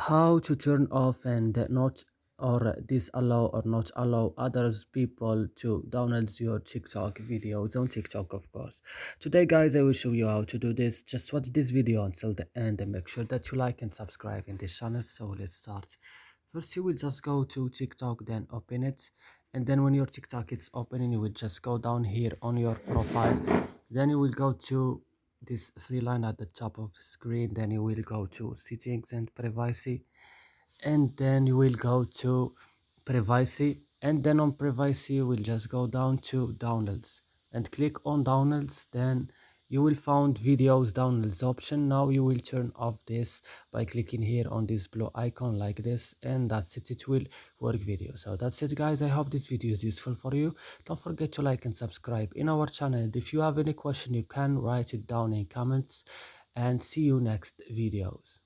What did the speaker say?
How to turn off and not or disallow or not allow others people to download your TikTok videos on TikTok, of course. Today guys, I will show you how to do this. Just watch this video until the end and make sure that you like and subscribe in this channel. So let's start. First you will just go to TikTok, then open it, and then when your TikTok is opening, you will just go down here on your profile, then you will go to this three line at the top of the screen, then you will go to settings and privacy, and then you will go to privacy, and then on privacy you will just go down to downloads and click on downloads. Then you will find videos downloads option. Now you will turn off this by clicking here on this blue icon like this, and that's it, it will work video. So that's it guys, I hope this video is useful for you. Don't forget to like and subscribe in our channel, and if you have any question you can write it down in comments, and see you next videos.